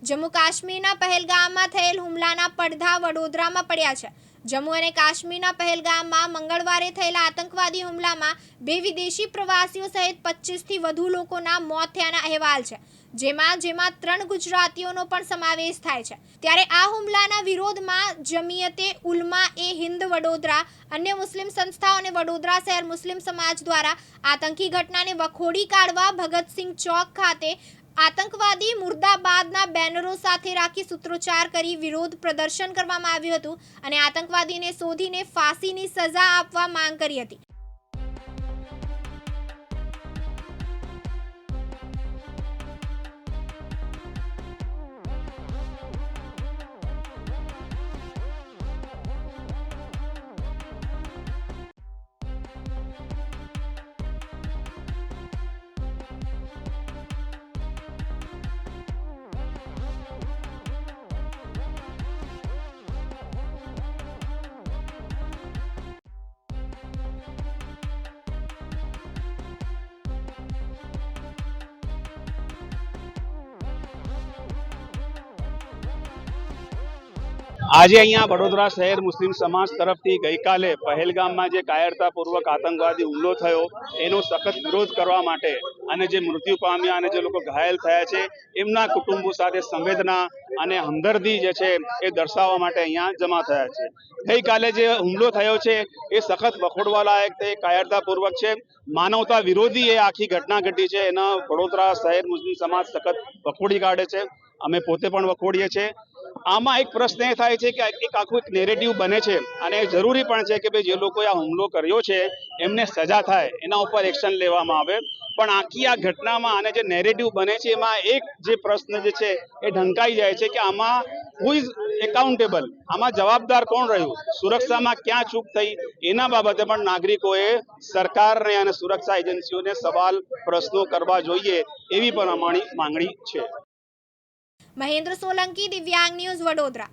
જમ્મુ કાશ્મીરના પહેલગામમાં થયેલ હુમલાના પડઘા વડોદરામાં પડ્યા છે। જમ્મુ અને કાશ્મીરના પહેલગામમાં મંગળવારે થયેલા આતંકવાદી હુમલામાં 2 વિદેશી પ્રવાસીઓ સહિત 25થી વધુ લોકોના મોત થયાના અહેવાલ છે, જેમાં 3 ગુજરાતીઓનો પણ સમાવેશ થાય છે। ત્યારે આ હુમલાના વિરોધમાં જમિયતે ઉલમા-એ હિન્દ વડોદરા, અન્ય મુસ્લિમ સંસ્થાઓ અને વડોદરા શહેર મુસ્લિમ સમાજ દ્વારા આતંકી ઘટનાને વખોડી કાઢવા ભગતસિંહ ચોક ખાતે આતંકવાદી મુર્દાબાદના બેનરો સાથે રાખી સૂત્રોચ્ચાર કરી વિરોધ પ્રદર્શન કરવામાં આવ્યું હતું અને આતંકવાદીને શોધીને ફાંસીની સજા આપવા માંગ કરી હતી। આજે અહીંયા વડોદરા શહેર મુસ્લિમ સમાજ તરફથી ગઈકાલે પહેલગામમાં જે કાયરતાપૂર્વક આતંકવાદી હુમલો થયો એનો સખત વિરોધ કરવા માટે અને જે મૃત્યુ પામ્યા અને જે લોકો ઘાયલ થયા છે એમના કુટુંબો સાથે સંવેદના અને હમદર્દી જે છે એ દર્શાવવા માટે અહીંયા જમા થયા છે। ગઈકાલે જે હુમલો થયો છે એ સખત વખોડવા લાયક છે, કાયરતાપૂર્વક છે, માનવતા વિરોધી એ આખી ઘટના ઘટી છે। એના વડોદરા શહેર મુસ્લિમ સમાજ સખત વખોડી કાઢે છે, અમે પોતે પણ વખોડીએ છીએ। આમાં એક પ્રશ્ન એ થાય છે કે એક આખું એક નેરેટિવ બને છે અને જરૂરી પણ છે કે ભાઈ જે લોકોએ આ હુમલો કર્યો છે એમને સજા થાય, એના ઉપર એક્શન લેવામાં આવે। પણ આખી આ ઘટનામાં અને જે નેરેટિવ બને છે એમાં એક જે પ્રશ્ન જે છે એ ઢંકાઈ જાય છે કે આમાં હુ ઇઝ એકાઉન્ટેબલ, આમાં જવાબદાર કોણ રહ્યું, સુરક્ષામાં ક્યાં ચૂક થઈ, એના બાબતે પણ નાગરિકોએ સરકારને અને સુરક્ષા એજન્સીઓને સવાલ પ્રશ્નો કરવા જોઈએ એવી પણ અમારી માંગણી છે। મહેન્દ્ર સોલંકી, દિવ્યાંગ ન્યૂઝ, વડોદરા।